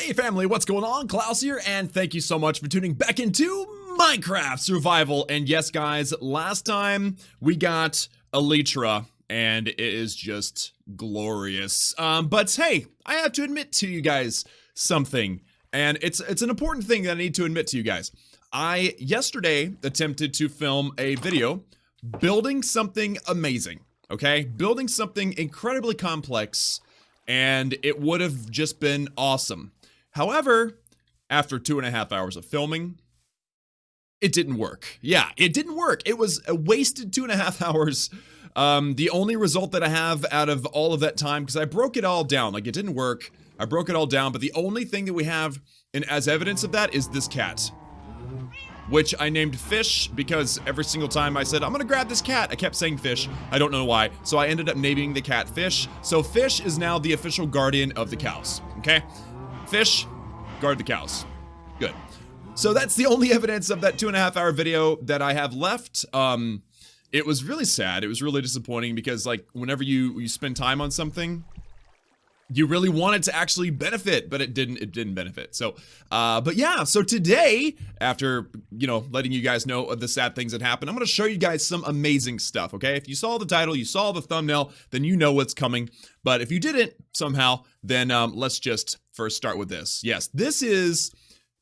Hey family, what's going on? Klaus here, and thank you so much for tuning back into Minecraft Survival. And yes guys, last time we got Elytra, and it is just glorious. But hey, I have to admit to you guys something, and it's an important thing that I need to admit to you guys. I yesterday attempted to film a video building something amazing, okay? Building something incredibly complex, and it would have just been awesome. However, after 2.5 hours of filming, it didn't work. Yeah, it didn't work. It was a wasted 2.5 hours. The only result that I have out of all of that time, because I broke it all down, like it didn't work. I broke it all down, but the only thing that we have as evidence of that is this cat, which I named Fish because every single time I said, I'm gonna grab this cat, I kept saying Fish. I don't know why. So I ended up naming the cat Fish. So Fish is now the official guardian of the cows, okay? Fish, guard the cows. Good. So that's the only evidence of that 2.5 hour video that I have left. It was really sad. It was really disappointing because like whenever you spend time on something, you really want it to actually benefit, but it didn't benefit. So, but yeah, so today, after, you know, letting you guys know of the sad things that happened, I'm going to show you guys some amazing stuff, okay? If you saw the title, you saw the thumbnail, then you know what's coming. But if you didn't somehow, then let's just first start with this. Yes, this is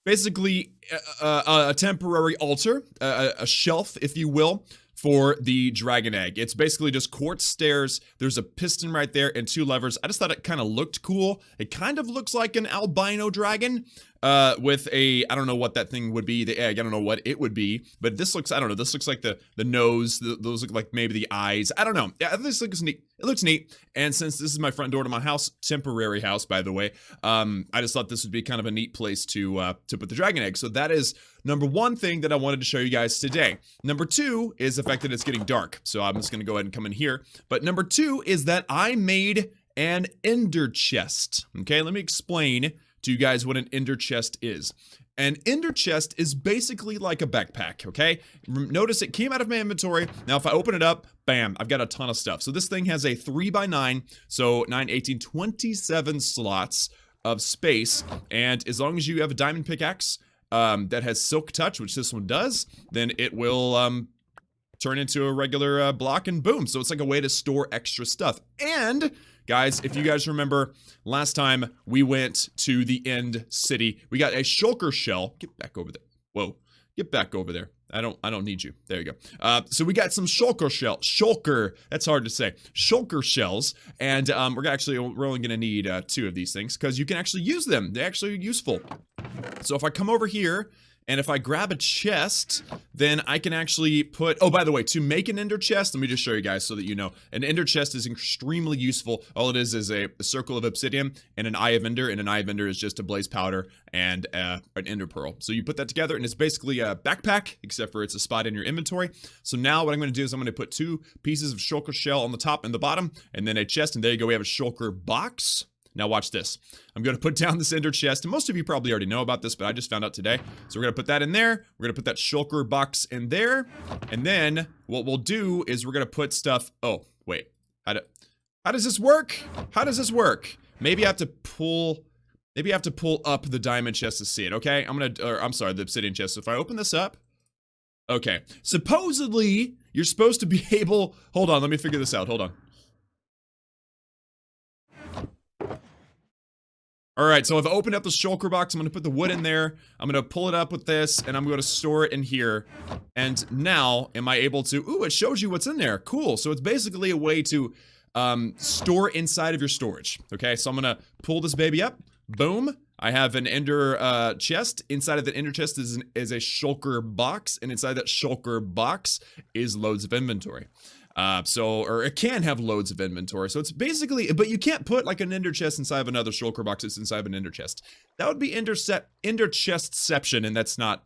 basically a temporary altar, a shelf, if you will, for the dragon egg. It's basically just quartz stairs. There's a piston right there and 2 levers. I just thought it kind of looked cool. It kind of looks like an albino dragon with a, I don't know what that thing would be, the egg. I don't know what it would be, but this looks, I don't know, this looks like the nose. Those look like maybe the eyes. I don't know. Yeah, this looks neat. It looks neat. And since this is my front door to my house, temporary house, by the way, I just thought this would be kind of a neat place to put the dragon egg. So that is number 1 thing that I wanted to show you guys today. Number 2 is the fact that it's getting dark. So I'm just going to go ahead and come in here. But number 2 is that I made an ender chest. Okay, let me explain to you guys what an ender chest is. An ender chest is basically like a backpack, okay? Notice it came out of my inventory. Now if I open it up, bam, I've got a ton of stuff. So this thing has a 3x9, so 9, 18, 27 slots of space. And as long as you have a diamond pickaxe that has silk touch, which this one does, then it will turn into a regular block and boom. So it's like a way to store extra stuff. And guys, if you guys remember last time we went to the end city, we got a shulker shell. Get back over there. Whoa, get back over there. I don't need you. There you go. So we got some shulker, that's hard to say. Shulker shells, and we're only gonna need 2 of these things because you can actually use them. They're actually useful. So if I come over here, and if I grab a chest, then I can actually put, oh, by the way, to make an ender chest, let me just show you guys so that you know. An ender chest is extremely useful. All it is a circle of obsidian and an eye of ender, and an eye of ender is just a blaze powder and an ender pearl. So you put that together, and it's basically a backpack, except for it's a spot in your inventory. So now what I'm going to do is I'm going to put 2 pieces of shulker shell on the top and the bottom, and then a chest, and there you go, we have a shulker box. Now watch this. I'm going to put down this ender chest, and most of you probably already know about this, but I just found out today. So we're going to put that in there. We're going to put that shulker box in there. And then what we'll do is we're going to put stuff. Oh, wait. How does this work? How does this work? Maybe I have to pull up the diamond chest to see it. Okay. I'm sorry, the obsidian chest. So if I open this up. Okay. Supposedly you're supposed to be able, hold on. Let me figure this out. Hold on. Alright, so I've opened up the shulker box. I'm going to put the wood in there. I'm going to pull it up with this, and I'm going to store it in here. And now, am I able to... Ooh, it shows you what's in there. Cool. So it's basically a way to store inside of your storage. Okay, so I'm going to pull this baby up. Boom. I have an ender chest. Inside of the ender chest is a shulker box, and inside that shulker box is loads of inventory. Or it can have loads of inventory. So it's basically, but you can't put like an ender chest inside of another shulker box that's inside of an ender chest. That would be ender chestception, and that's not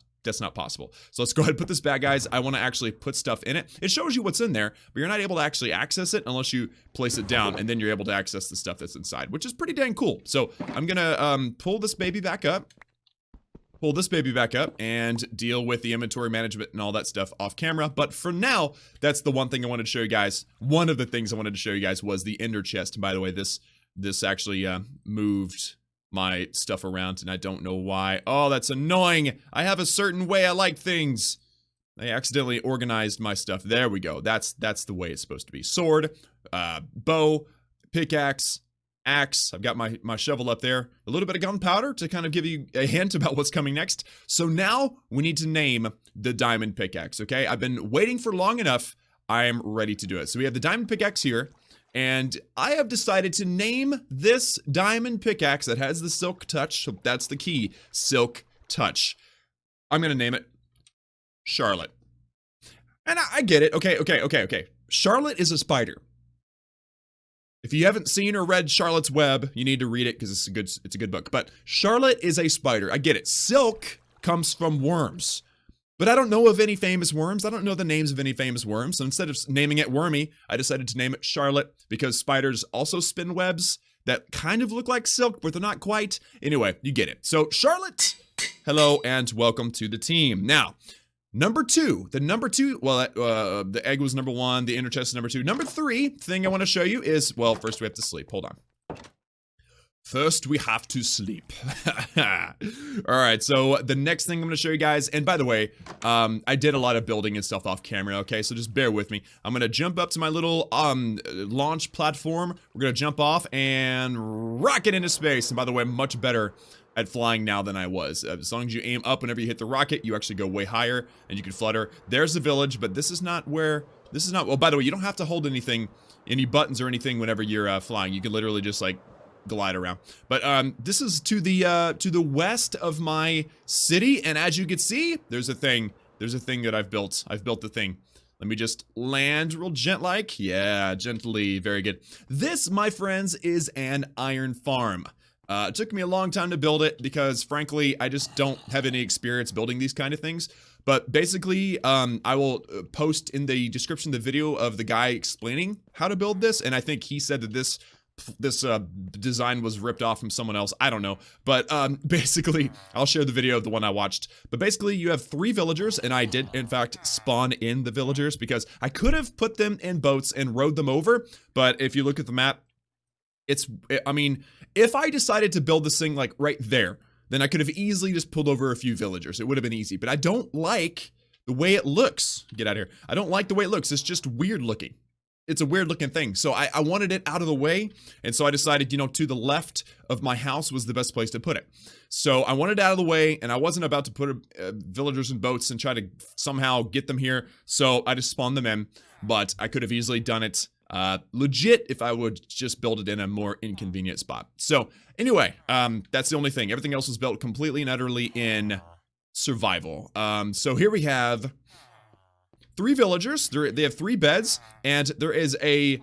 possible. So let's go ahead and put this back, guys. I want to actually put stuff in it. It shows you what's in there, but you're not able to actually access it unless you place it down, and then you're able to access the stuff that's inside, which is pretty dang cool. So I'm gonna pull this baby back up. And deal with the inventory management and all that stuff off camera. But for now, that's the one thing I wanted to show you guys. One of the things I wanted to show you guys was the ender chest. And by the way, this actually moved my stuff around, and I don't know why. Oh, that's annoying. I have a certain way I like things. I accidentally organized my stuff. There we go. That's the way it's supposed to be. Sword, bow, pickaxe, axe. I've got my shovel up there. A little bit of gunpowder to kind of give you a hint about what's coming next. So now we need to name the diamond pickaxe, okay? I've been waiting for long enough. I am ready to do it. So we have the diamond pickaxe here, and I have decided to name this diamond pickaxe that has the silk touch. So that's the key, silk touch. I'm gonna name it Charlotte. And I get it. Okay. Charlotte is a spider. If you haven't seen or read Charlotte's Web, you need to read it because it's a good book. But Charlotte is a spider. I get it. Silk comes from worms. But I don't know of any famous worms. I don't know the names of any famous worms. So instead of naming it Wormy, I decided to name it Charlotte because spiders also spin webs that kind of look like silk, but they're not quite. Anyway, you get it. So Charlotte, hello and welcome to the team. Now, number 2, well, the egg was number 1, the inner chest is number 2. Number 3 thing I want to show you is, well, first we have to sleep. Hold on. First, we have to sleep. All right, so the next thing I'm going to show you guys, and by the way, I did a lot of building and stuff off camera, okay? So just bear with me. I'm going to jump up to my little launch platform. We're going to jump off and rocket into space. And by the way, I'm much better at flying now than I was. As long as you aim up whenever you hit the rocket, you actually go way higher and you can flutter. There's the village, but this is not, well, by the way, you don't have to hold any buttons or anything whenever you're flying. You can literally just like glide around. But this is to the west of my city, and as you can see, there's a thing that I've built. I've built the thing. Let me just land real gent-like. Yeah, gently, very good. This, my friends, is an iron farm. It took me a long time to build it because, frankly, I just don't have any experience building these kind of things. But basically, I will post in the description the video of the guy explaining how to build this, and I think he said that this design was ripped off from someone else. I don't know. But basically, I'll share the video of the one I watched. But basically, you have 3 villagers, and I did, in fact, spawn in the villagers because I could have put them in boats and rowed them over. But if you look at the map, I mean, if I decided to build this thing like right there, then I could have easily just pulled over a few villagers. It would have been easy. But I don't like the way it looks. Get out of here. I don't like the way it looks. It's just weird looking. It's a weird looking thing. So I wanted it out of the way. And so I decided, to the left of my house was the best place to put it. So I wanted it out of the way, and I wasn't about to put villagers in boats and try to somehow get them here. So I just spawned them in, but I could have easily done it legit if I would just build it in a more inconvenient spot. So anyway, that's the only thing. Everything else was built completely and utterly in survival. So here we have 3 villagers. They have 3 beds, and there is a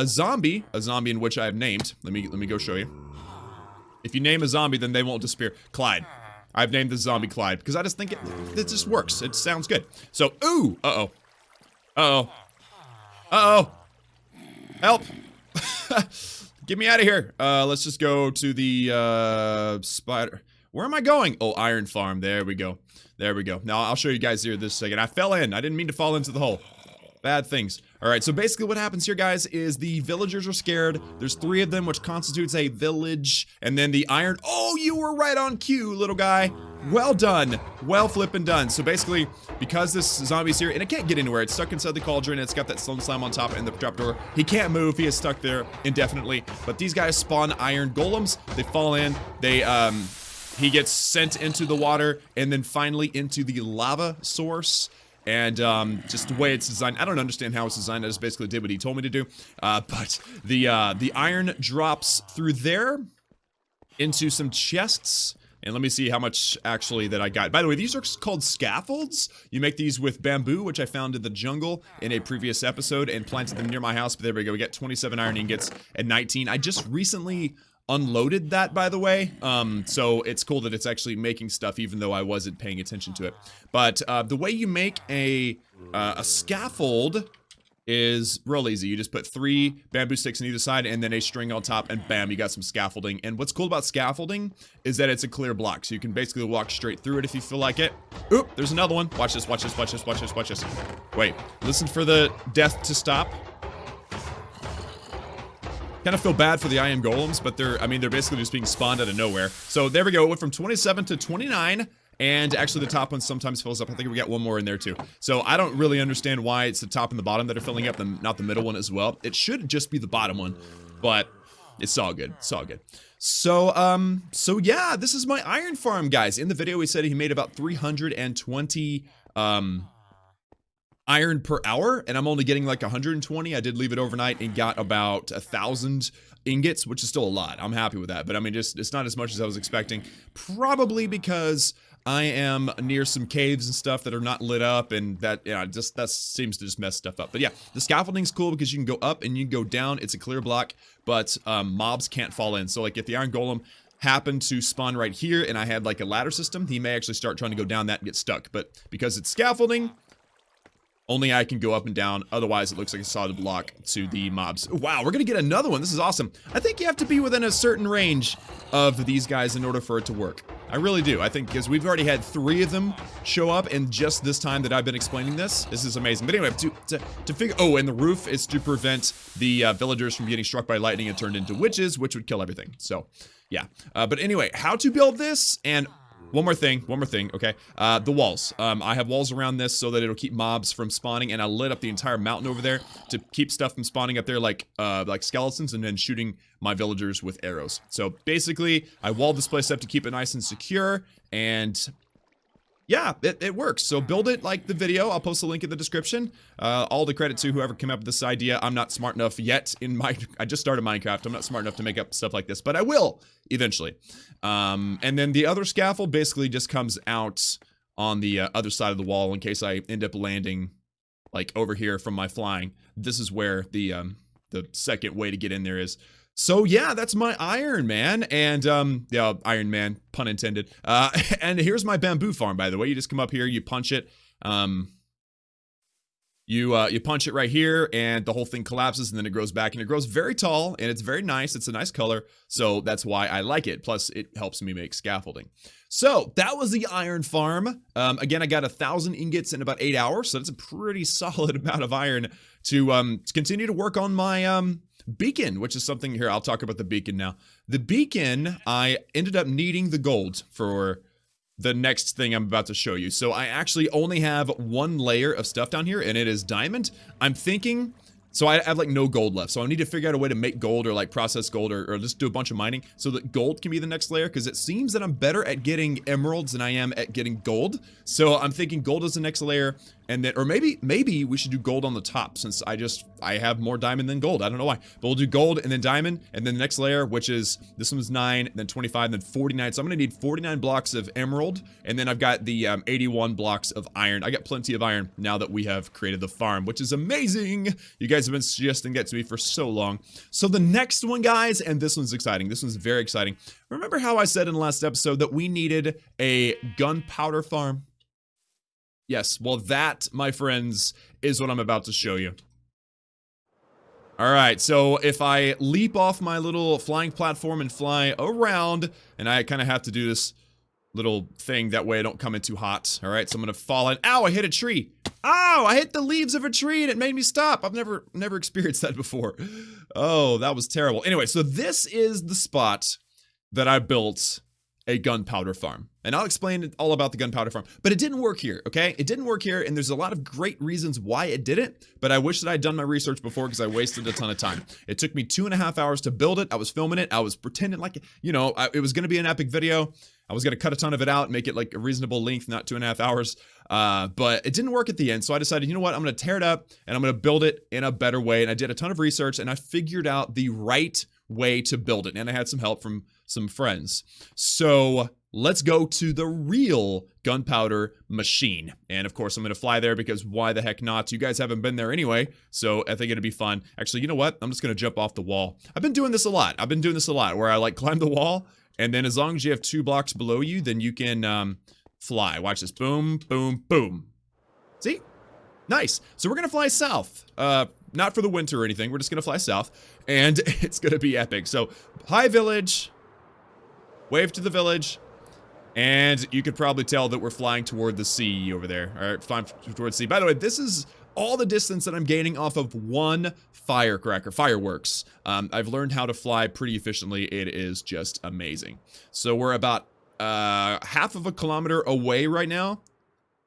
zombie in which I have named. Let me go show you. If you name a zombie, then they won't disappear. Clyde. I've named the zombie Clyde because I just think it just works. It sounds good. So, ooh, help! Get me out of here. Let's just go to the spider. Where am I going? Oh, iron farm. There we go. There we go. Now, I'll show you guys here this second. I fell in. I didn't mean to fall into the hole. Bad things. All right, so basically what happens here, guys, is the villagers are scared. There's 3 of them, which constitutes a village. And then the iron... Oh, you were right on cue, little guy. Well done. Well flippin' done. So basically, because this zombie's here, and it can't get anywhere. It's stuck inside the cauldron. It's got that stone slime on top and the trapdoor. He can't move. He is stuck there indefinitely. But these guys spawn iron golems. They fall in. He gets sent into the water and then finally into the lava source. And just the way it's designed, I don't understand how it's designed. I just basically did what he told me to do. But the iron drops through there into some chests. And let me see how much actually that I got. By the way, these are called scaffolds. You make these with bamboo, which I found in the jungle in a previous episode and planted them near my house. But there we go. We got 27 iron ingots and 19. I just recently unloaded that, by the way, so it's cool that it's actually making stuff even though I wasn't paying attention to it. But the way you make a scaffold is real easy. You just put 3 bamboo sticks on either side and then a string on top, and bam, you got some scaffolding. And what's cool about scaffolding is that it's a clear block, so you can basically walk straight through it if you feel like it. Oop, there's another one. Watch this, watch this, watch this, watch this, watch this. Wait, listen for the death to stop. Kind of feel bad for the iron golems, but they're basically just being spawned out of nowhere. So there we go. It went from 27 to 29. And actually the top one sometimes fills up. I think we got one more in there too. So I don't really understand why it's the top and the bottom that are filling up, and not the middle one as well. It should just be the bottom one, but it's all good. It's all good. So yeah, this is my iron farm, guys. In the video, he said he made about 320 iron per hour, and I'm only getting like 120. I did leave it overnight and got about 1,000 ingots, which is still a lot. I'm happy with that, but I mean, just it's not as much as I was expecting. Probably because I am near some caves and stuff that are not lit up, and that, yeah, just that seems to just mess stuff up. But yeah, the scaffolding's cool because you can go up and you can go down. It's a clear block, but mobs can't fall in. So like if the iron golem happened to spawn right here and I had like a ladder system, he may actually start trying to go down that and get stuck. But because it's scaffolding, only I can go up and down. Otherwise, it looks like a solid block to the mobs. Wow, we're gonna get another one. This is awesome. I think you have to be within a certain range of these guys in order for it to work. I really do. I think because we've already had 3 of them show up in just this time that I've been explaining this. This is amazing. But anyway, to figure... Oh, and the roof is to prevent the villagers from getting struck by lightning and turned into witches, which would kill everything. So, yeah. But anyway, how to build this, and... One more thing, okay? The walls. I have walls around this so that it'll keep mobs from spawning, and I lit up the entire mountain over there to keep stuff from spawning up there like skeletons, and then shooting my villagers with arrows. So basically, I walled this place up to keep it nice and secure, and yeah, it works. So build it like the video. I'll post a link in the description. All the credit to whoever came up with this idea. I'm not smart enough yet I just started Minecraft. I'm not smart enough to make up stuff like this, but I will eventually. And then the other scaffold basically just comes out on the other side of the wall in case I end up landing like over here from my flying. This is where the second way to get in there is. So yeah, that's my Iron Man, and yeah, Iron Man, pun intended. And here's my bamboo farm, by the way. You just come up here, you punch it, you punch it right here, and the whole thing collapses, and then it grows back, and it grows very tall, and it's very nice. It's a nice color, so that's why I like it. Plus, it helps me make scaffolding. So that was the iron farm. Again, I got 1,000 ingots in about 8 hours, so that's a pretty solid amount of iron to continue to work on my beacon, which is something here. I'll talk about the beacon now. The beacon, I ended up needing the gold for the next thing I'm about to show you. So I actually only have 1 layer of stuff down here, and it is diamond. I'm thinking... So I have like no gold left, so I need to figure out a way to make gold or like process gold or just do a bunch of mining so that gold can be the next layer, because it seems that I'm better at getting emeralds than I am at getting gold. So I'm thinking gold is the next layer, and then, or maybe we should do gold on the top, since I have more diamond than gold. I don't know why, but we'll do gold and then diamond, and then the next layer, which is, this one's 9, then 25, then 49. So I'm gonna need 49 blocks of emerald, and then I've got the 81 blocks of iron. I got plenty of iron now that we have created the farm, which is amazing. You guys have been suggesting that to me for so long. So the next one, guys, and this one's exciting. This one's very exciting. Remember how I said in the last episode that we needed a gunpowder farm? Yes, well that, my friends, is what I'm about to show you. Alright, so if I leap off my little flying platform and fly around, and I kind of have to do this little thing, that way I don't come in too hot. Alright, so I'm gonna fall in. Ow, I hit a tree! Ow, I hit the leaves of a tree and it made me stop. I've never experienced that before. Oh, that was terrible. Anyway, so this is the spot that I built a gunpowder farm. And I'll explain all about the gunpowder farm. But it didn't work here, okay? It didn't work here, and there's a lot of great reasons why it didn't, but I wish that I'd done my research before because I wasted a ton of time. It took me 2.5 hours to build it. I was filming it. I was pretending like, you know, it was going to be an epic video. I was going to cut a ton of it out and make it like a reasonable length, not 2.5 hours. But it didn't work at the end, so I decided, you know what? I'm going to tear it up, and I'm going to build it in a better way. And I did a ton of research, and I figured out the right way to build it. And I had some help from some friends. So let's go to the real gunpowder machine. And of course, I'm going to fly there because why the heck not? You guys haven't been there anyway, so I think it'd be fun. Actually, you know what? I'm just going to jump off the wall. I've been doing this a lot. Where I like climb the wall, and then as long as you have 2 blocks below you, then you can fly. Watch this. Boom, boom, boom. See? Nice. So we're going to fly south. Not for the winter or anything. We're just going to fly south, and it's going to be epic. So, hi, village. Wave to the village. And you could probably tell that we're flying toward the sea over there. Alright, flying towards the sea. By the way, this is all the distance that I'm gaining off of one fireworks. I've learned how to fly pretty efficiently. It is just amazing. So we're about half of a kilometer away right now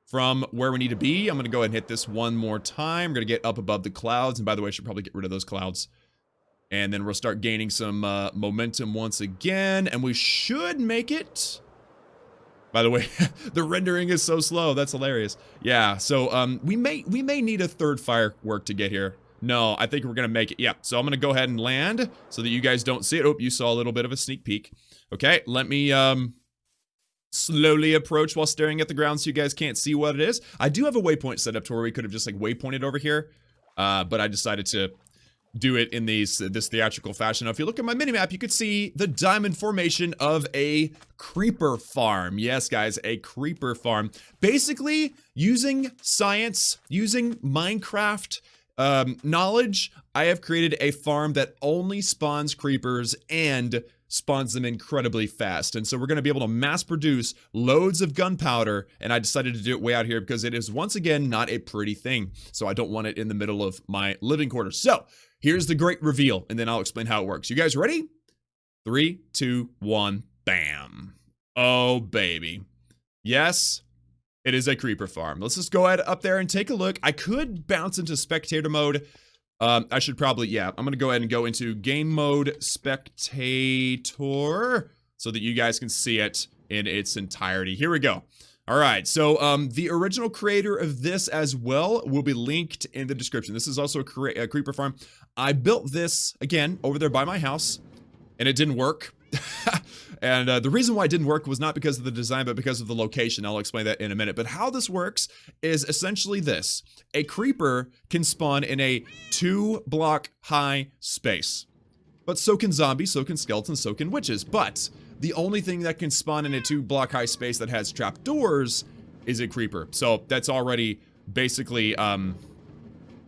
from where we need to be. I'm going to go ahead and hit this one more time. We're going to get up above the clouds. And by the way, I should probably get rid of those clouds. And then we'll start gaining some momentum once again. And we should make it. By the way, the rendering is so slow. That's hilarious. Yeah, so we may need a third firework to get here. No, I think we're going to make it. Yeah, so I'm going to go ahead and land so that you guys don't see it. Oh, you saw a little bit of a sneak peek. Okay, let me slowly approach while staring at the ground so you guys can't see what it is. I do have a waypoint set up to where we could have just like waypointed over here. But I decided to do it in this theatrical fashion. Now, if you look at my minimap, you could see the diamond formation of a creeper farm. Yes, guys, a creeper farm. Basically, using science, using Minecraft knowledge, I have created a farm that only spawns creepers and spawns them incredibly fast. And so we're going to be able to mass produce loads of gunpowder, and I decided to do it way out here because it is once again not a pretty thing. So I don't want it in the middle of my living quarters. So here's the great reveal, and then I'll explain how it works. You guys ready? 3, 2, 1, bam. Oh, baby. Yes, it is a creeper farm. Let's just go ahead up there and take a look. I could bounce into spectator mode. I should probably, yeah, I'm going to go ahead and go into game mode spectator so that you guys can see it in its entirety. Here we go. All right, so the original creator of this as well will be linked in the description. This is also a creeper farm. I built this, again, over there by my house, and it didn't work. And the reason why it didn't work was not because of the design, but because of the location. I'll explain that in a minute. But how this works is essentially this. A creeper can spawn in a 2-block high space. But so can zombies, so can skeletons, so can witches. But the only thing that can spawn in a 2-block high space that has trapdoors is a creeper. So that's already basically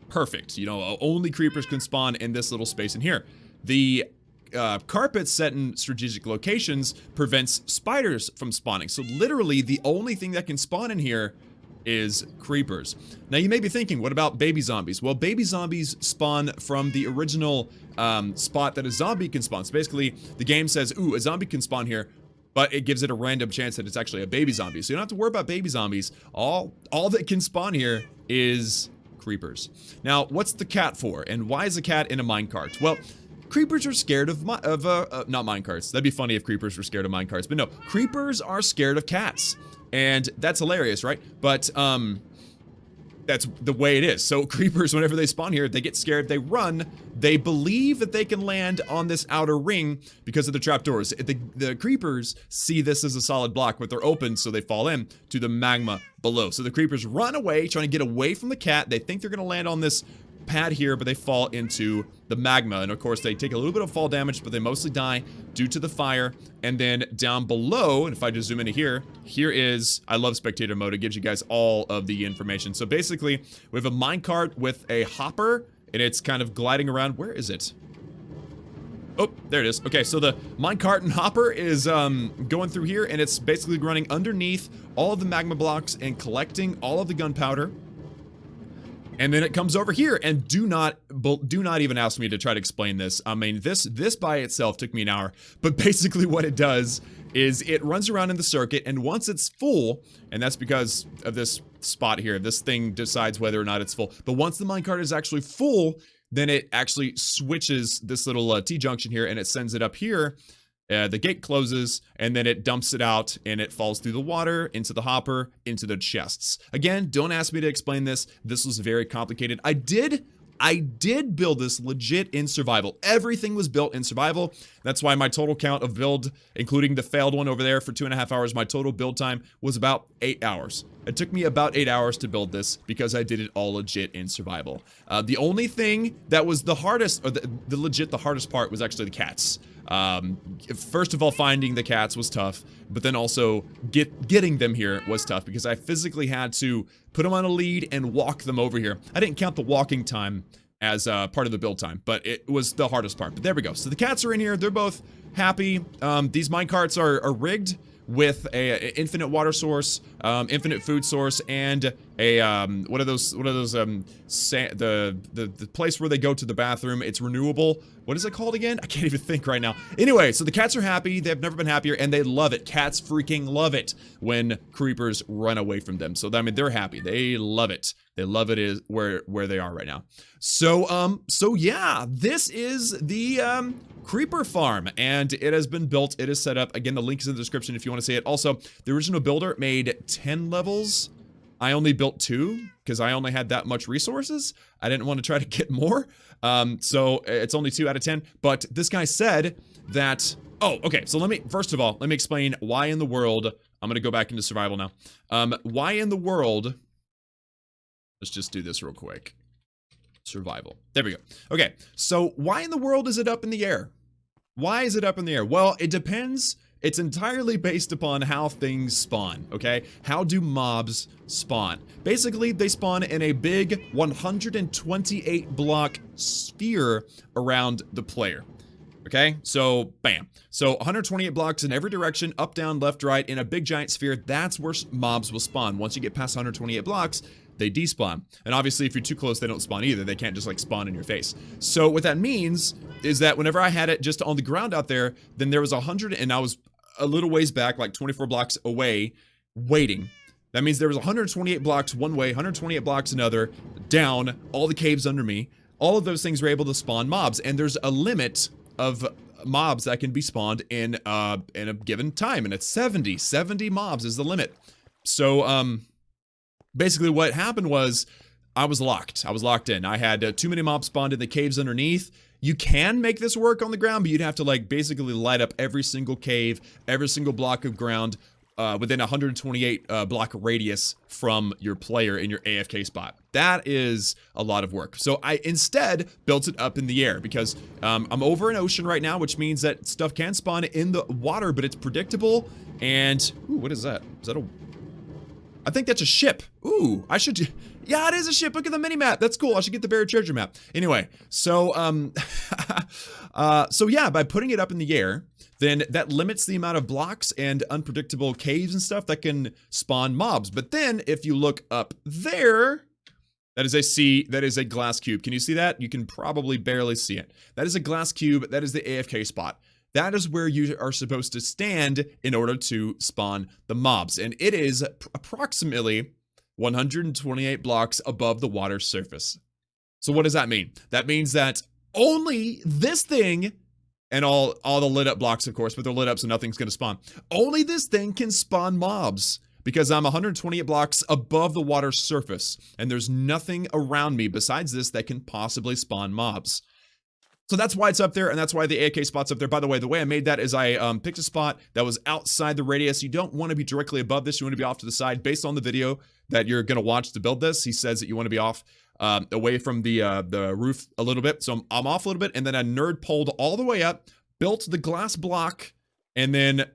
perfect. You know, only creepers can spawn in this little space in here. The carpet set in strategic locations prevents spiders from spawning. So literally the only thing that can spawn in here is creepers. Now you may be thinking, what about baby zombies? Well, baby zombies spawn from the original spot that a zombie can spawn. So basically the game says, ooh, a zombie can spawn here, but it gives it a random chance that it's actually a baby zombie. So you don't have to worry about baby zombies. All that can spawn here is creepers. Now, what's the cat for? And why is a cat in a minecart? Well, creepers are scared of not minecarts. That'd be funny if creepers were scared of minecarts. But no, creepers are scared of cats. And that's hilarious, right? But that's the way it is. So creepers, whenever they spawn here, they get scared, they run. They believe that they can land on this outer ring because of the trapdoors. The creepers see this as a solid block, but they're open, so they fall in to the magma below. So the creepers run away, trying to get away from the cat. They think they're going to land on this pad here, but they fall into the magma, and of course they take a little bit of fall damage, but they mostly die due to the fire. And then down below, and if I just zoom into here is, I love spectator mode, it gives you guys all of the information. So basically we have a minecart with a hopper, and it's kind of gliding around. Where is it? Oh, there it is. Okay, so the minecart and hopper is going through here, and it's basically running underneath all of the magma blocks and collecting all of the gunpowder. And then it comes over here, and do not even ask me to try to explain this. I mean, this by itself took me an hour, but basically what it does is it runs around in the circuit, and once it's full, and that's because of this spot here, this thing decides whether or not it's full, but once the minecart is actually full, then it actually switches this little T-junction here, and it sends it up here. The gate closes, and then it dumps it out, and it falls through the water, into the hopper, into the chests. Again, don't ask me to explain this. This was very complicated. I did build this legit in survival. Everything was built in survival. That's why my total count of build, including the failed one over there for 2.5 hours, my total build time was about 8 hours. It took me about 8 hours to build this because I did it all legit in survival. The only thing that was the hardest, or the hardest part was actually the cats. First of all, finding the cats was tough, but then also getting them here was tough because I physically had to put them on a lead and walk them over here. I didn't count the walking time as part of the build time, but it was the hardest part. But there we go. So the cats are in here. They're both happy. These minecarts are rigged with a infinite water source, infinite food source, and what are those the place where they go to the bathroom. It's renewable. What is it called again? I can't even think right now. Anyway, so the cats are happy. They've never been happier, and they love it. Cats freaking love it when creepers run away from them. So I mean, they're happy. They love it. They love it is where they are right now. So yeah, this is the creeper farm, and it has been built. It is set up. Again, the link is in the description if you want to see it. Also, the original builder made 10 levels. I only built 2 because I only had that much resources. I didn't want to try to get more. So it's only 2 out of 10. But this guy said that, oh, okay. So first of all, let me explain why in the world, I'm going to go back into survival now. Why in the world, let's just do this real quick. Survival. There we go. Okay. So why in the world is it up in the air? Why is it up in the air? Well, it depends. It's entirely based upon how things spawn, okay? How do mobs spawn? Basically, they spawn in a big 128 block sphere around the player, okay? So, bam. So, 128 blocks in every direction, up, down, left, right, in a big giant sphere. That's where mobs will spawn. Once you get past 128 blocks, they despawn. And obviously, if you're too close, they don't spawn either. They can't just like spawn in your face. So what that means is that whenever I had it just on the ground out there, then there was 100, and I was a little ways back, like 24 blocks away, waiting. That means there was 128 blocks one way, 128 blocks another, down, all the caves under me. All of those things were able to spawn mobs, and there's a limit of mobs that can be spawned in a given time, and it's 70 mobs is the limit. So basically what happened was I was locked in. I had too many mobs spawned in the caves underneath. You can make this work on the ground, but you'd have to like basically light up every single cave, every single block of ground within 128 block radius from your player in your AFK spot. That is a lot of work. So I instead built it up in the air because I'm over an ocean right now, which means that stuff can spawn in the water, but it's predictable. And ooh, what is that? Is that a... I think that's a ship. Ooh, I should... Yeah, it is a ship. Look at the mini-map. That's cool. I should get the buried treasure map. Anyway, so, so yeah, by putting it up in the air, then that limits the amount of blocks and unpredictable caves and stuff that can spawn mobs. But then, if you look up there, that is a glass cube. Can you see that? You can probably barely see it. That is a glass cube. That is the AFK spot. That is where you are supposed to stand in order to spawn the mobs. And it is approximately 128 blocks above the water surface. So what does that mean? That means that only this thing, and all the lit up blocks, of course, but they're lit up so nothing's going to spawn. Only this thing can spawn mobs because I'm 128 blocks above the water surface. And there's nothing around me besides this that can possibly spawn mobs. So that's why it's up there, and that's why the AFK spot's up there. By the way I made that is I picked a spot that was outside the radius. You don't want to be directly above this. You want to be off to the side. Based on the video that you're going to watch to build this, he says that you want to be off away from the roof a little bit. So I'm off a little bit, and then I nerd poled all the way up, built the glass block, and then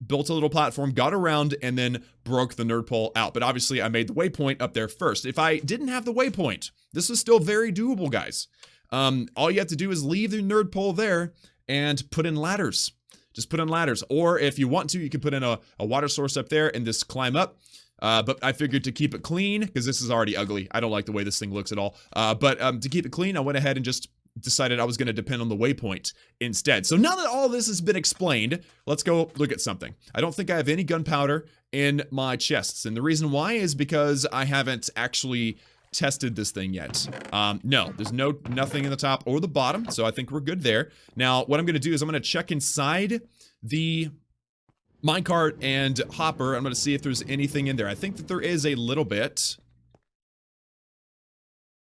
built a little platform, got around, and then broke the nerd pole out. But obviously, I made the waypoint up there first. If I didn't have the waypoint, this is still very doable, guys. All you have to do is leave the nerd pole there and put in ladders. Just put in ladders. Or if you want to, you can put in a water source up there and just climb up. But I figured to keep it clean, because this is already ugly. I don't like the way this thing looks at all. But to keep it clean, I went ahead and just decided I was going to depend on the waypoint instead. So now that all this has been explained, let's go look at something. I don't think I have any gunpowder in my chests. And the reason why is because I haven't actually tested this thing yet. No, there's nothing in the top or the bottom, so I think we're good there. Now, what I'm going to do is I'm going to check inside the minecart and hopper. I'm going to see if there's anything in there. I think that there is a little bit.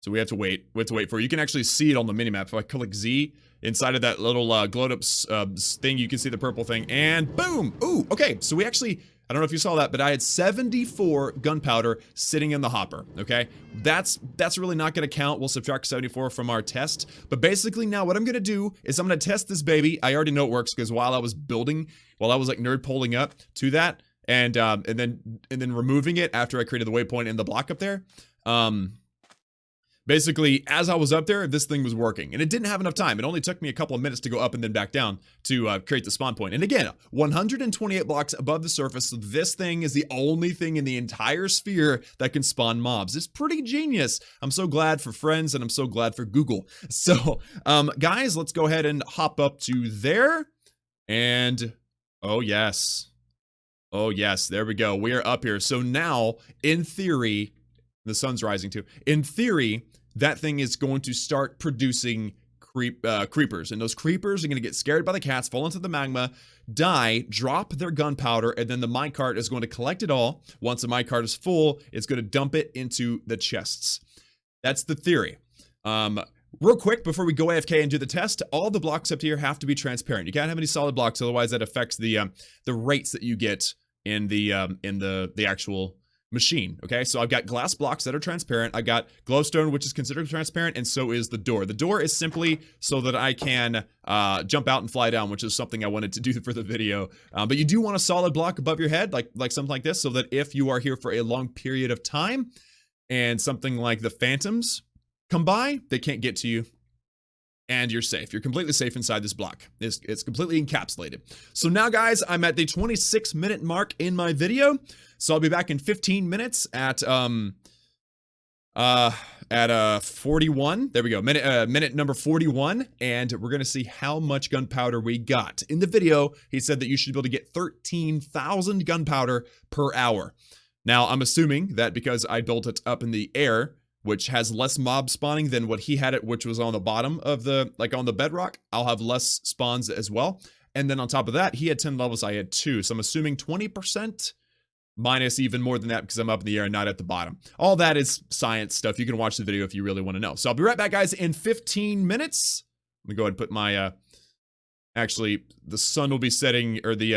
So we have to wait. We have to wait for it. You can actually see it on the minimap. If I click Z, inside of that little glowed up thing, you can see the purple thing, and boom! Ooh, okay, so we actually... I don't know if you saw that, but I had 74 gunpowder sitting in the hopper, okay? That's really not going to count. We'll subtract 74 from our test. But basically now what I'm going to do is I'm going to test this baby. I already know it works because while I was like nerd poling up to that and then removing it after I created the waypoint in the block up there, Basically, as I was up there, this thing was working, and it didn't have enough time. It only took me a couple of minutes to go up and then back down to create the spawn point. And again, 128 blocks above the surface, so this thing is the only thing in the entire sphere that can spawn mobs. It's pretty genius. I'm so glad for friends, and I'm so glad for Google. So, guys, let's go ahead and hop up to there, and oh yes, there we go. We are up here. So now, in theory, the sun's rising too. In theory, that thing is going to start producing creepers. And those creepers are going to get scared by the cats, fall into the magma, die, drop their gunpowder, and then the minecart is going to collect it all. Once the minecart is full, it's going to dump it into the chests. That's the theory. Real quick, before we go AFK and do the test, all the blocks up here have to be transparent. You can't have any solid blocks, otherwise that affects the rates that you get in the actual machine. Okay, so I've got glass blocks that are transparent. I've got glowstone, which is considered transparent, and so is the door. The door is simply so that I can jump out and fly down, which is something I wanted to do for the video. But you do want a solid block above your head, like something like this, so that if you are here for a long period of time and something like the phantoms come by, they can't get to you. And you're safe. You're completely safe inside this block. It's completely encapsulated. So now, guys, I'm at the 26-minute mark in my video. So I'll be back in 15 minutes at 41. There we go. Minute number 41, and we're gonna see how much gunpowder we got. In the video, he said that you should be able to get 13,000 gunpowder per hour. Now, I'm assuming that because I built it up in the air, which has less mob spawning than what he had it, which was on the bottom of the, like on the bedrock, I'll have less spawns as well. And then on top of that, he had 10 levels, I had 2. So I'm assuming 20%, minus even more than that because I'm up in the air and not at the bottom. All that is science stuff. You can watch the video if you really want to know. So I'll be right back, guys, in 15 minutes. Let me go ahead and put my, actually, the sun will be setting, or the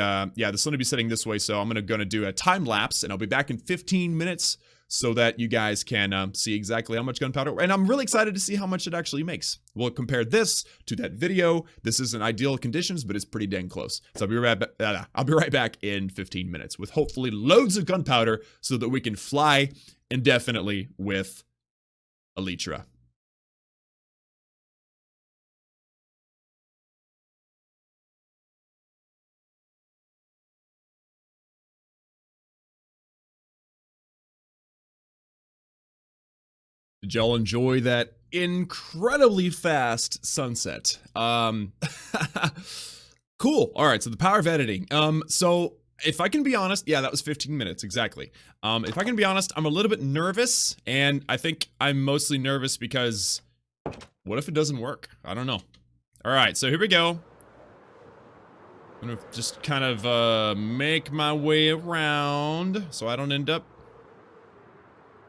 sun will be setting this way. So I'm gonna do a time lapse, and I'll be back in 15 minutes. So that you guys can see exactly how much gunpowder, and I'm really excited to see how much it actually makes. We'll compare this to that video. This isn't ideal conditions, but it's pretty dang close. So I'll be right back in 15 minutes with hopefully loads of gunpowder so that we can fly indefinitely with Elytra. Did y'all enjoy that incredibly fast sunset? Cool. All right, so the power of editing. So if I can be honest, yeah, that was 15 minutes, exactly. If I can be honest, I'm a little bit nervous, and I think I'm mostly nervous because what if it doesn't work? I don't know. All right, so here we go. I'm gonna just kind of make my way around so I don't end up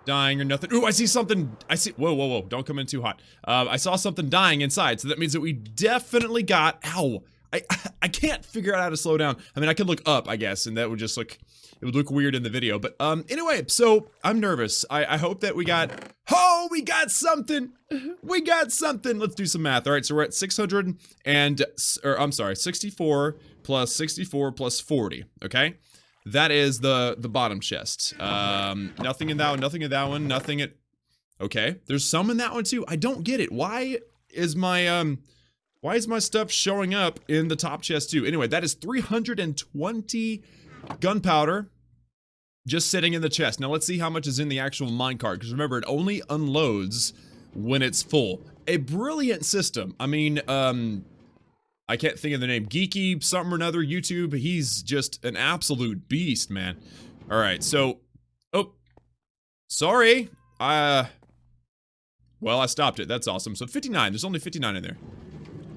dying or nothing. Ooh, I see something. Whoa. Don't come in too hot. I saw something dying inside, so that means that we definitely got, ow. I can't figure out how to slow down. I mean, I could look up, I guess, and that would just look, it would look weird in the video. But anyway, so I'm nervous. I hope that we got something. We got something. Let's do some math. All right, so we're at 64 plus 64 plus 40, okay? That is the bottom chest. Nothing in that one, nothing in that one, nothing at... Okay, there's some in that one too. I don't get it. Why is my stuff showing up in the top chest too? Anyway, that is 320 gunpowder just sitting in the chest. Now let's see how much is in the actual minecart, because remember, it only unloads when it's full. A brilliant system. I mean, I can't think of the name. Geeky something or another, YouTube. He's just an absolute beast, man. All right, so... Oh. Sorry. Well, I stopped it. That's awesome. So 59. There's only 59 in there.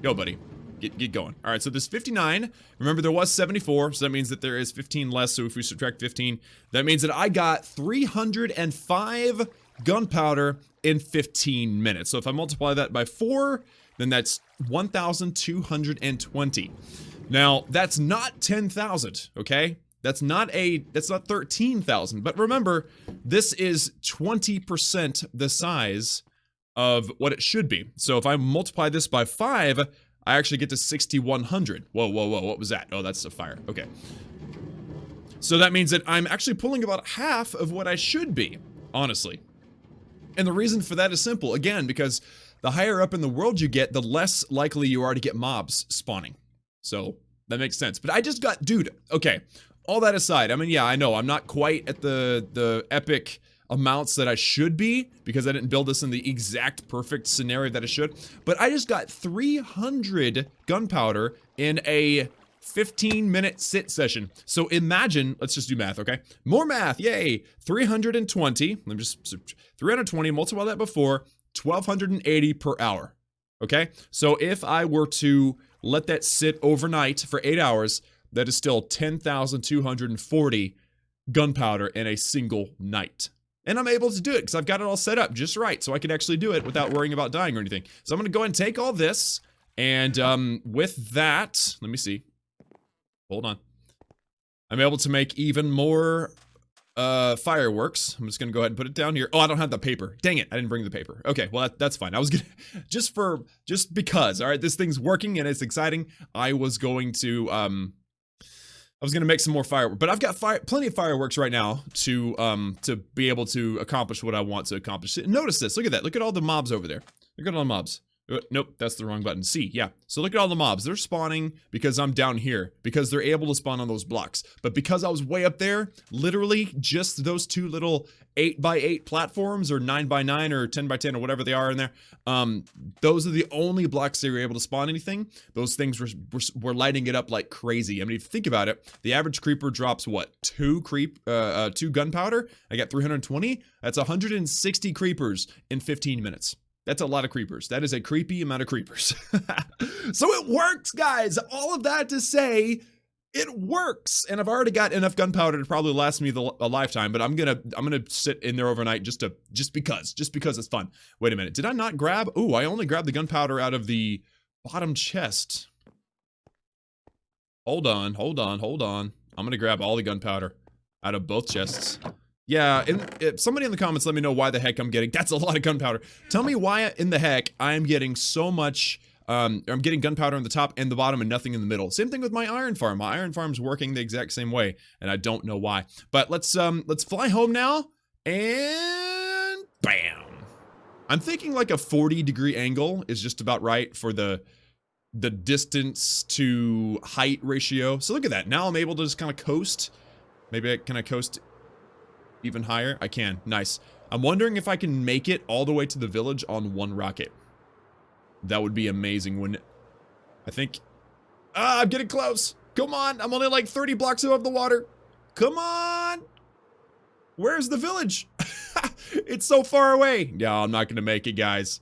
Go, buddy. Get going. All right, so there's 59. Remember, there was 74, so that means that there is 15 less. So if we subtract 15, that means that I got 305 gunpowder in 15 minutes. So if I multiply that by 4... then that's 1,220. Now, that's not 10,000, okay? That's not 13,000. But remember, this is 20% the size of what it should be. So if I multiply this by 5, I actually get to 6,100. Whoa, what was that? Oh, that's a fire. Okay. So that means that I'm actually pulling about half of what I should be, honestly. And the reason for that is simple, again, because the higher up in the world you get, the less likely you are to get mobs spawning. So that makes sense. But I just got, dude, okay, all that aside, I mean, yeah, I know I'm not quite at the epic amounts that I should be, because I didn't build this in the exact perfect scenario that I should, but I just got 300 gunpowder in a 15-minute sit session. So imagine, let's just do math, okay? More math, yay! 320, let me just, 320, multiply that before, 1,280 per hour, okay? So if I were to let that sit overnight for 8 hours, that is still 10,240 gunpowder in a single night. And I'm able to do it because I've got it all set up just right, so I can actually do it without worrying about dying or anything. So I'm gonna go ahead and take all this, and with that, let me see. Hold on. I'm able to make even more fireworks. I'm just gonna go ahead and put it down here. Oh, I don't have the paper. Dang it, I didn't bring the paper. Okay, well that's fine. I was gonna, just because, all right, this thing's working and it's exciting, I was going to make some more fireworks, but I've got plenty of fireworks right now to be able to accomplish what I want to accomplish. Notice this, look at that, look at all the mobs over there. Look at all the mobs. Nope, that's the wrong button. C, yeah. So look at all the mobs. They're spawning because I'm down here, because they're able to spawn on those blocks. But because I was way up there, literally just those two little 8x8 platforms, or 9x9, or 10x10, or whatever they are in there, those are the only blocks that were able to spawn anything. Those things were lighting it up like crazy. I mean, if you think about it, the average creeper drops what? 2 gunpowder? I got 320. That's 160 creepers in 15 minutes. That's a lot of creepers. That is a creepy amount of creepers. So it works, guys. All of that to say, it works. And I've already got enough gunpowder to probably last me a lifetime, but I'm gonna sit in there overnight just because it's fun. Wait a minute. Did I not grab? Ooh, I only grabbed the gunpowder out of the bottom chest. Hold on. I'm gonna grab all the gunpowder out of both chests. Yeah, and somebody in the comments let me know why the heck I'm getting, that's a lot of gunpowder. Tell me why in the heck I'm getting so much, I'm getting gunpowder on the top and the bottom and nothing in the middle. Same thing with my iron farm. My iron farm's working the exact same way, and I don't know why. But let's fly home now, and bam. I'm thinking like a 40-degree angle is just about right for the distance to height ratio. So look at that. Now I'm able to just kind of coast. Maybe can I coast even higher? I can. Nice. I'm wondering if I can make it all the way to the village on one rocket. That would be amazing, wouldn't it? I think... I'm getting close. Come on. I'm only like 30 blocks above the water. Come on. Where's the village? It's so far away. Yeah, I'm not going to make it, guys.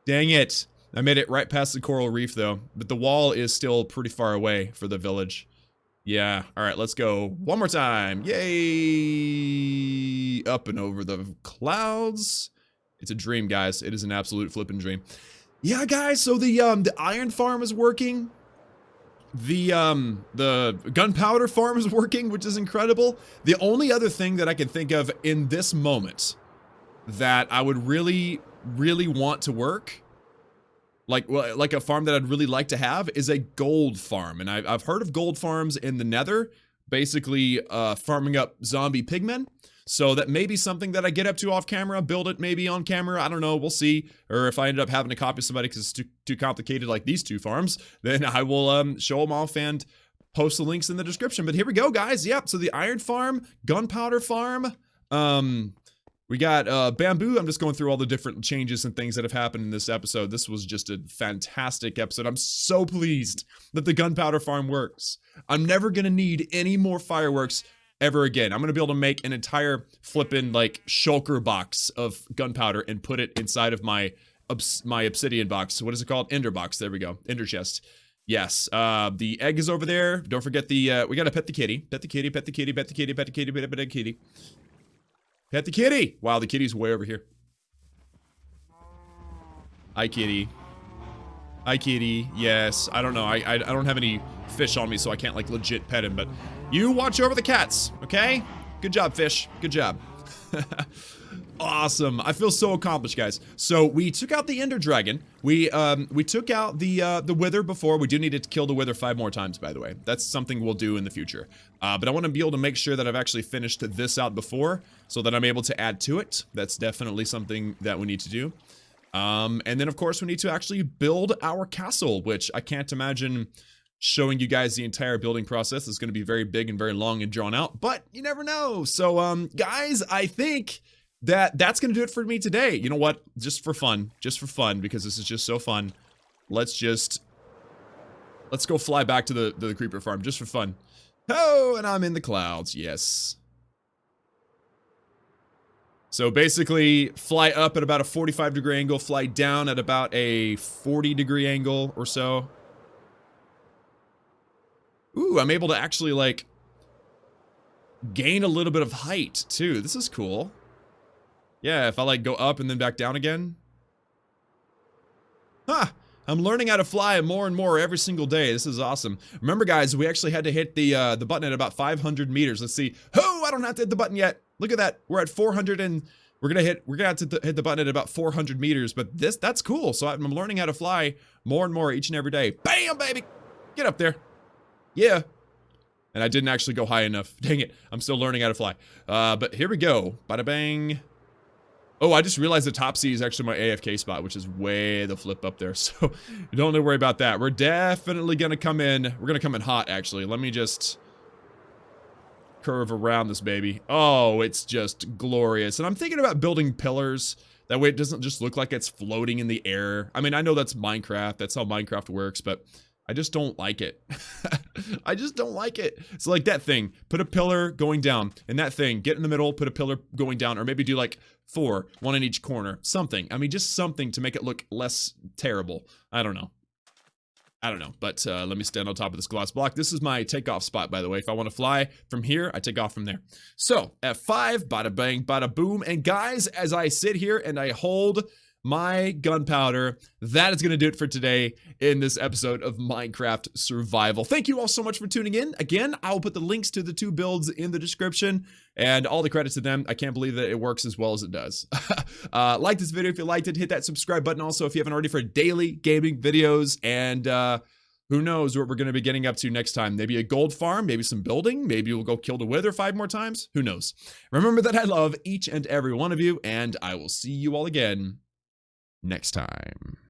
Dang it. I made it right past the coral reef, though. But the wall is still pretty far away for the village. Yeah, alright, let's go one more time. Yay! Up and over the clouds. It's a dream, guys. It is an absolute flippin' dream. Yeah, guys, so the iron farm is working. The gunpowder farm is working, which is incredible. The only other thing that I can think of in this moment that I would really, really want to work, like a farm that I'd really like to have, is a gold farm. And I've heard of gold farms in the Nether, basically farming up zombie pigmen. So that may be something that I get up to off camera, build it maybe on camera, I don't know, we'll see. Or if I end up having to copy somebody because it's too complicated like these two farms, then I will show them off and post the links in the description. But here we go, guys. Yep, so the iron farm, gunpowder farm, we got bamboo. I'm just going through all the different changes and things that have happened in this episode. This was just a fantastic episode. I'm so pleased that the gunpowder farm works. I'm never going to need any more fireworks ever again. I'm going to be able to make an entire flippin' like shulker box of gunpowder and put it inside of my obsidian box. What is it called? Ender box. There we go. Ender chest. Yes. The egg is over there. Don't forget the, we got to pet the kitty. Pet the kitty, pet the kitty, pet the kitty, pet the kitty, pet the kitty. Pet the kitty! Wow, the kitty's way over here. Hi, kitty. Hi, kitty. Yes, I don't know. I don't have any fish on me, so I can't, like, legit pet him, but you watch over the cats, okay? Good job, fish. Good job. Awesome. I feel so accomplished, guys. So we took out the Ender Dragon. We took out the Wither before. We do need to kill the Wither 5 more times, by the way. That's something we'll do in the future. But I want to be able to make sure that I've actually finished this out before, so that I'm able to add to it. That's definitely something that we need to do. And then, of course, we need to actually build our castle, which I can't imagine showing you guys the entire building process. It's going to be very big and very long and drawn out, but you never know. So, guys, I think that's going to do it for me today. You know what? Just for fun, because this is just so fun. Let's go fly back to the creeper farm just for fun. Oh, and I'm in the clouds. Yes. So basically, fly up at about a 45-degree angle, fly down at about a 40-degree angle or so. Ooh, I'm able to actually, like, gain a little bit of height, too. This is cool. Yeah, if I, like, go up and then back down again. Huh! I'm learning how to fly more and more every single day. This is awesome. Remember, guys, we actually had to hit the button at about 500 meters. Let's see. Oh, I don't have to hit the button yet. Look at that. We're at 400 and we're gonna have to hit the button at about 400 meters. But that's cool. So I'm learning how to fly more and more each and every day. Bam, baby! Get up there. Yeah. And I didn't actually go high enough. Dang it. I'm still learning how to fly. But here we go. Bada bang. Oh, I just realized the top C is actually my AFK spot, which is way the flip up there. So you don't need to worry about that. We're definitely going to come in. We're going to come in hot, actually. Let me just curve around this baby. Oh, it's just glorious. And I'm thinking about building pillars. That way it doesn't just look like it's floating in the air. I mean, I know that's Minecraft. That's how Minecraft works, but I just don't like it. I just don't like it. So like that thing, put a pillar going down, and that thing, get in the middle, put a pillar going down, or maybe do like 4, 1 in each corner. Something. I mean, just something to make it look less terrible. I don't know. But let me stand on top of this glass block. This is my takeoff spot, by the way. If I want to fly from here, I take off from there. So, F5, bada bang, bada boom. And guys, as I sit here and I hold my gunpowder, that is going to do it for today in this episode of Minecraft Survival. Thank you all so much for tuning in. Again, I'll put the links to the 2 builds in the description and all the credit to them. I can't believe that it works as well as it does. Like this video if you liked it. Hit that subscribe button also if you haven't already for daily gaming videos. And who knows what we're going to be getting up to next time. Maybe a gold farm, maybe some building. Maybe we'll go kill the Wither 5 more times. Who knows? Remember that I love each and every one of you, and I will see you all again next time.